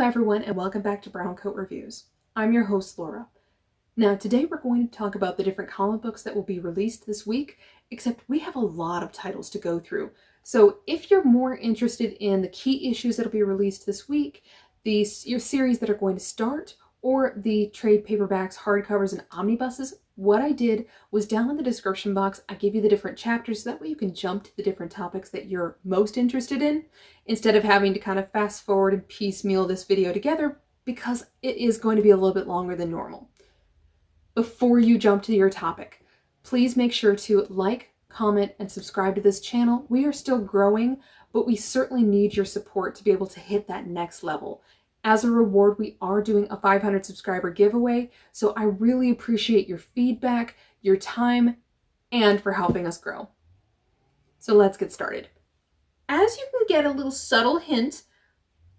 everyone, and welcome back to Brown Coat Reviews. I'm your host, Laura. Now, today we're going to talk about the different comic books that will be released this week, except we have a lot of titles to go through. So if you're more interested in the key issues that will be released this week, your series that are going to start, or the trade paperbacks, hardcovers, and omnibuses, what I did was down in the description box, I gave you the different chapters so that way you can jump to the different topics that you're most interested in, instead of having to kind of fast forward and piecemeal this video together, because it is going to be a little bit longer than normal. Before you jump to your topic, please make sure to like, comment, and subscribe to this channel. We are still growing, but we certainly need your support to be able to hit that next level. As a reward, we are doing a 500 subscriber giveaway, so I really appreciate your feedback, your time, and for helping us grow. So let's get started. As you can get a little subtle hint,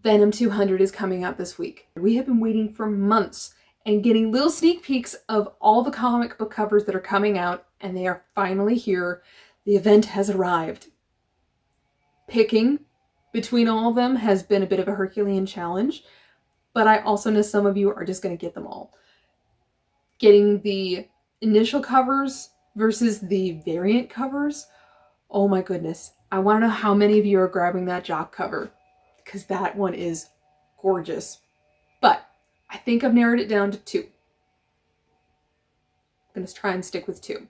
Venom 200 is coming out this week. We have been waiting for months and getting little sneak peeks of all the comic book covers that are coming out, and they are finally here. The event has arrived. Picking between all of them has been a bit of a Herculean challenge, but I also know some of you are just going to get them all. Getting the initial covers versus the variant covers, oh my goodness. I want to know how many of you are grabbing that Jock cover, because that one is gorgeous. But I think I've narrowed it down to two. I'm going to try and stick with two.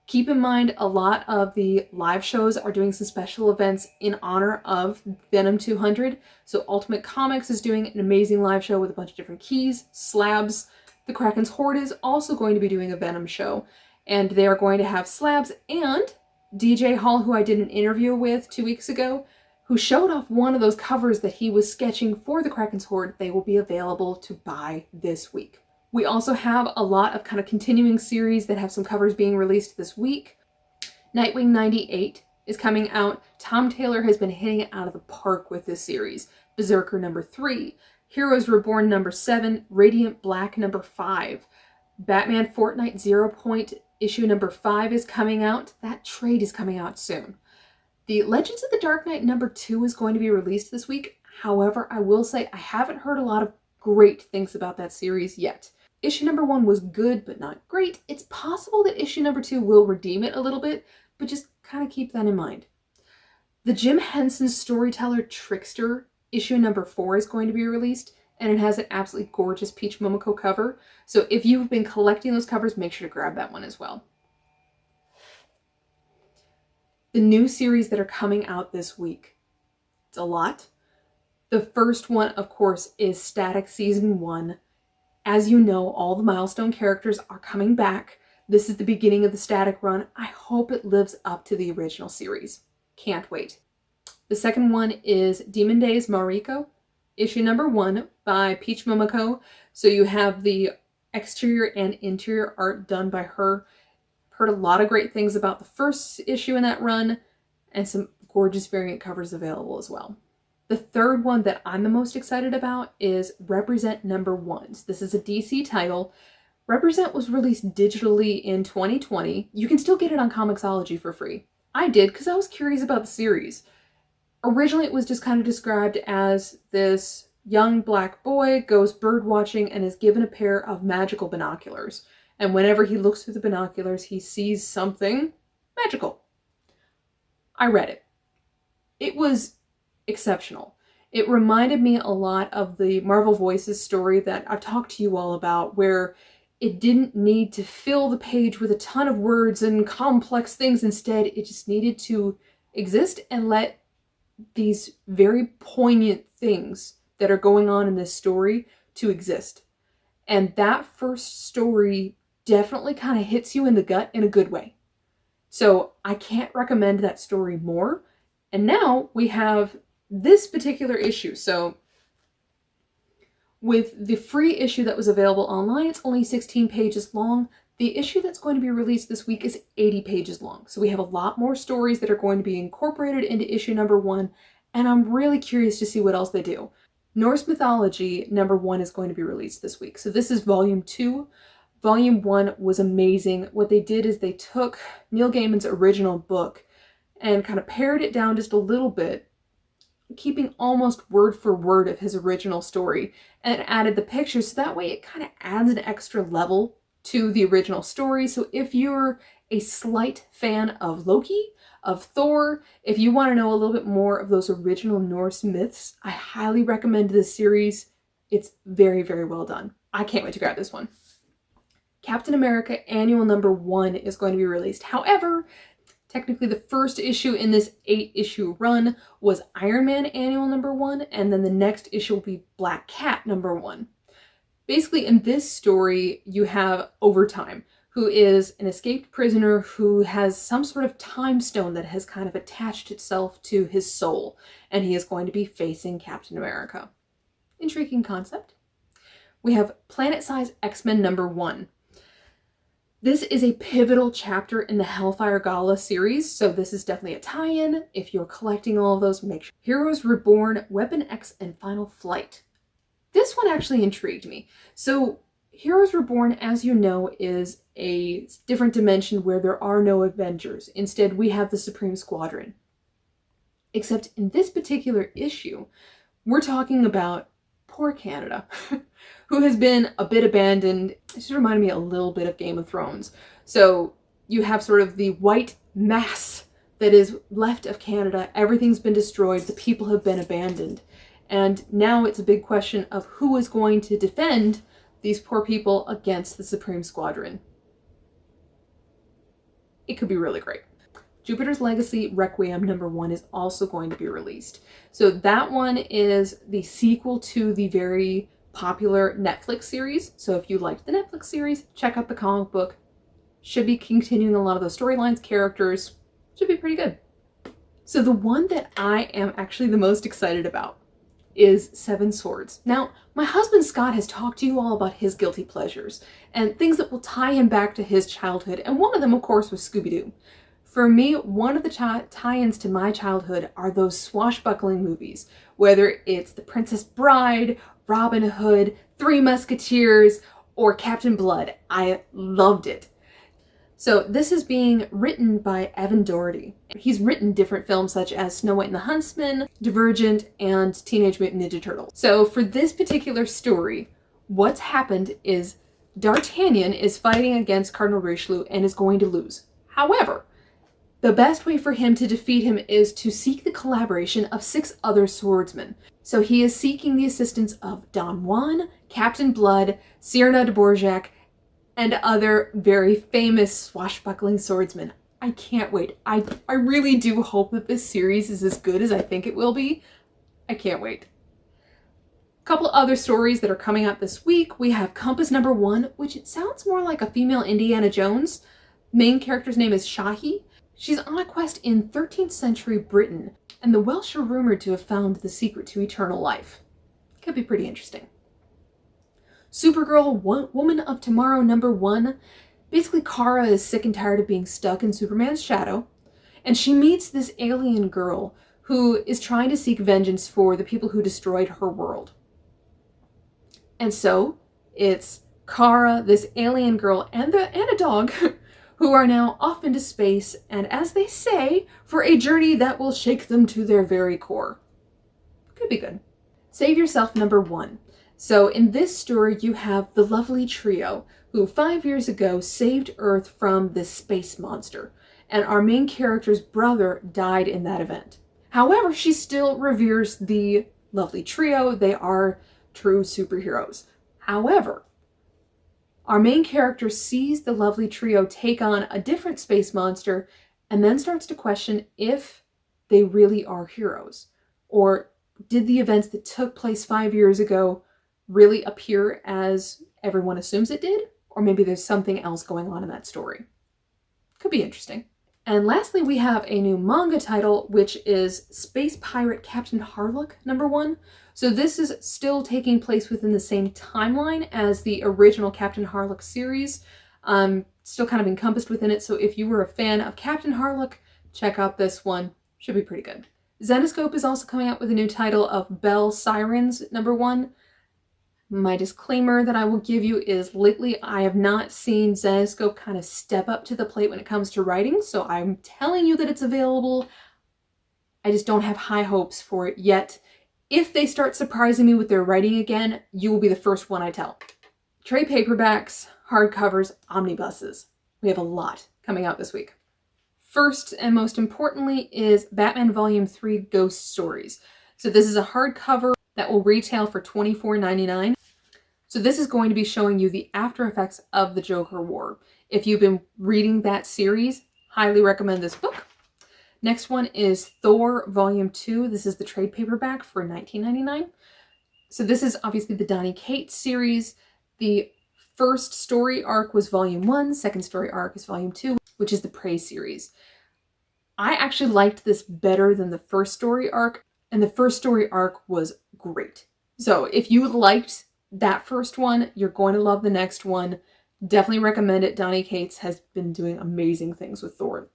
Keep in mind, a lot of the live shows are doing some special events in honor of Venom 200. So Ultimate Comics is doing an amazing live show with a bunch of different keys, slabs. The Kraken's Horde is also going to be doing a Venom show. And they are going to have slabs, and DJ Hall, who I did an interview with 2 weeks ago, who showed off one of those covers that he was sketching for the Kraken's Horde. They will be available to buy this week. We also have a lot of kind of continuing series that have some covers being released this week. Nightwing 98 is coming out. Tom Taylor has been hitting it out of the park with this series. Berserker number 3, Heroes Reborn number 7, Radiant Black number 5. Batman Fortnite 0 Point issue number 5 is coming out. That trade is coming out soon. The Legends of the Dark Knight number 2 is going to be released this week. However, I will say I haven't heard a lot of great things about that series yet. Issue number 1 was good, but not great. It's possible that issue number 2 will redeem it a little bit, but just kind of keep that in mind. The Jim Henson Storyteller Trickster issue number 4 is going to be released, and it has an absolutely gorgeous Peach Momoko cover. So if you've been collecting those covers, make sure to grab that one as well. The new series that are coming out this week, it's a lot. The first one, of course, is Static Season 1. As you know, all the milestone characters are coming back. This is the beginning of the Static run. I hope it lives up to the original series. Can't wait. The second one is Demondaysmariko, issue number 1 by Peach Momoko. So you have the exterior and interior art done by her. Heard a lot of great things about the first issue in that run, and some gorgeous variant covers available as well. The third one that I'm the most excited about is Represent number 1. This is a DC title. Represent was released digitally in 2020. You can still get it on Comixology for free. I did because I was curious about the series. Originally, it was just kind of described as this young black boy goes bird watching and is given a pair of magical binoculars. And whenever he looks through the binoculars, he sees something magical. I read it. It was exceptional. It reminded me a lot of the Marvel Voices story that I've talked to you all about, where it didn't need to fill the page with a ton of words and complex things. Instead, it just needed to exist and let these very poignant things that are going on in this story to exist. And that first story definitely kind of hits you in the gut in a good way. So I can't recommend that story more. And now we have this particular issue. So with the free issue that was available online, it's only 16 pages long. The issue that's going to be released this week is 80 pages long. So we have a lot more stories that are going to be incorporated into issue number 1. And I'm really curious to see what else they do. Norse Mythology number 1 is going to be released this week. So this is volume 2. Volume 1 was amazing. What they did is they took Neil Gaiman's original book and kind of pared it down just a little bit keeping almost word for word of his original story, and added the pictures so that way it kind of adds an extra level to the original story. So if you're a slight fan of Loki, of Thor, if you want to know a little bit more of those original Norse myths, I highly recommend this series. It's very, very well done. I can't wait to grab this one. Captain America Annual Number 1 is going to be released. However, technically the first issue in this 8-issue run was Iron Man Annual Number 1, and then the next issue will be Black Cat Number 1. Basically, in this story, you have Overtime, who is an escaped prisoner who has some sort of time stone that has kind of attached itself to his soul, and he is going to be facing Captain America. Intriguing concept. We have Planet-Size X-Men Number 1. This is a pivotal chapter in the Hellfire Gala series, so this is definitely a tie-in. If you're collecting all of those, make sure. Heroes Reborn, Weapon X, and Final Flight. This one actually intrigued me. So Heroes Reborn, as you know, is a different dimension where there are no Avengers. Instead, we have the Supreme Squadron. Except in this particular issue, we're talking about poor Canada, who has been a bit abandoned. It just reminded me a little bit of Game of Thrones. So you have sort of the white mass that is left of Canada. Everything's been destroyed. The people have been abandoned. And now it's a big question of who is going to defend these poor people against the Supreme Squadron. It could be really great. Jupiter's Legacy Requiem Number 1 is also going to be released. So that one is the sequel to the very popular Netflix series. So if you liked the Netflix series, check out the comic book. Should be continuing a lot of those storylines, characters. Should be pretty good. So the one that I am actually the most excited about is Seven Swords. Now, my husband Scott has talked to you all about his guilty pleasures and things that will tie him back to his childhood, and one of them, of course, was Scooby-Doo. For me, one of the tie-ins to my childhood are those swashbuckling movies, whether it's The Princess Bride, Robin Hood, Three Musketeers, or Captain Blood. I loved it. So this is being written by Evan Doherty. He's written different films such as Snow White and the Huntsman, Divergent, and Teenage Mutant Ninja Turtles. So for this particular story, what's happened is D'Artagnan is fighting against Cardinal Richelieu and is going to lose. However, the best way for him to defeat him is to seek the collaboration of 6 other swordsmen. So he is seeking the assistance of Don Juan, Captain Blood, Cyrano de Bergerac, and other very famous swashbuckling swordsmen. I can't wait. I really do hope that this series is as good as I think it will be. I can't wait. A couple other stories that are coming out this week. We have Compass Number 1, which it sounds more like a female Indiana Jones. Main character's name is Shahi. She's on a quest in 13th century Britain, and the Welsh are rumored to have found the secret to eternal life. Could be pretty interesting. Supergirl Woman of Tomorrow Number 1. Basically, Kara is sick and tired of being stuck in Superman's shadow, and she meets this alien girl who is trying to seek vengeance for the people who destroyed her world. And so, it's Kara, this alien girl, and a dog who are now off into space, and as they say, for a journey that will shake them to their very core. Could be good. Save Yourself Number 1. So in this story, you have the lovely trio who 5 years ago saved Earth from this space monster, and our main character's brother died in that event. However, she still reveres the lovely trio. They are true superheroes. However, our main character sees the lovely trio take on a different space monster and then starts to question if they really are heroes, or did the events that took place 5 years ago really appear as everyone assumes it did? Or maybe there's something else going on in that story. Could be interesting. And lastly, we have a new manga title, which is Space Pirate Captain Harlock Number 1. So this is still taking place within the same timeline as the original Captain Harlock series. Still kind of encompassed within it. So if you were a fan of Captain Harlock, check out this one. Should be pretty good. Zenescope is also coming out with a new title of Bell Sirens Number 1. My disclaimer that I will give you is lately I have not seen Zenescope kind of step up to the plate when it comes to writing, so I'm telling you that it's available. I just don't have high hopes for it yet. If they start surprising me with their writing again, you will be the first one I tell. Trade paperbacks, hardcovers, omnibuses. We have a lot coming out this week. First and most importantly is Batman Volume 3 Ghost Stories. So this is a hardcover that will retail for $24.99. So this is going to be showing you the after effects of the Joker War. If you've been reading that series, highly recommend this book. Next one is Thor Volume 2. This is the trade paperback for $19.99. So this is obviously the Donny Cates series. The first story arc was Volume 1. Second story arc is Volume 2, which is the Prey series. I actually liked this better than the first story arc, and the first story arc was great. So if you liked that first one, you're going to love the next one. Definitely recommend it. Donny Cates has been doing amazing things with Thor.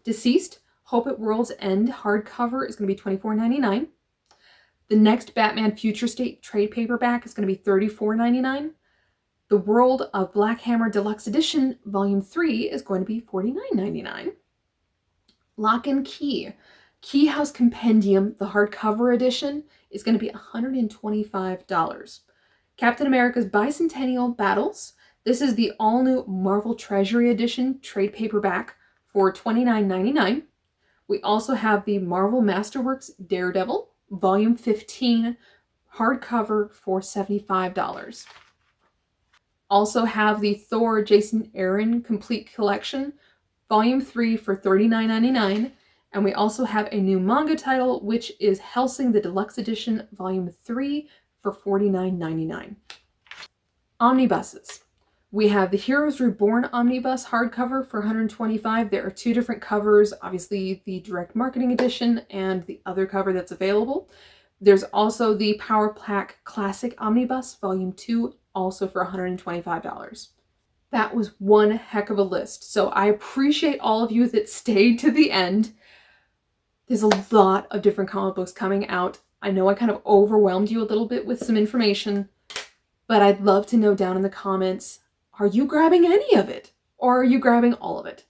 Deceased, Hope at World's End hardcover is going to be $24.99. The next Batman Future State trade paperback is going to be $34.99. The World of Black Hammer Deluxe Edition Volume 3 is going to be $49.99. Lock and Key, Key House Compendium, the hardcover edition, is going to be $125. Captain America's Bicentennial Battles. This is the all-new Marvel Treasury Edition trade paperback for $29.99. We also have the Marvel Masterworks Daredevil, Volume 15, hardcover for $75. Also have the Thor Jason Aaron Complete Collection, Volume 3 for $39.99. And we also have a new manga title, which is Hellsing the Deluxe Edition, Volume 3 for $49.99. Omnibuses. We have the Heroes Reborn Omnibus hardcover for $125. There are two different covers, obviously the Direct Marketing Edition and the other cover that's available. There's also the Power Pack Classic Omnibus, Volume 2, also for $125. That was one heck of a list. So I appreciate all of you that stayed to the end. There's a lot of different comic books coming out. I know I kind of overwhelmed you a little bit with some information, but I'd love to know down in the comments, are you grabbing any of it? Or are you grabbing all of it?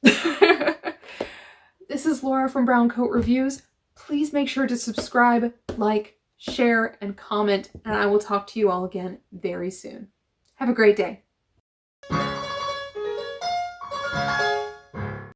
This is Laura from Brown Coat Reviews. Please make sure to subscribe, like, share, and comment, and I will talk to you all again very soon. Have a great day.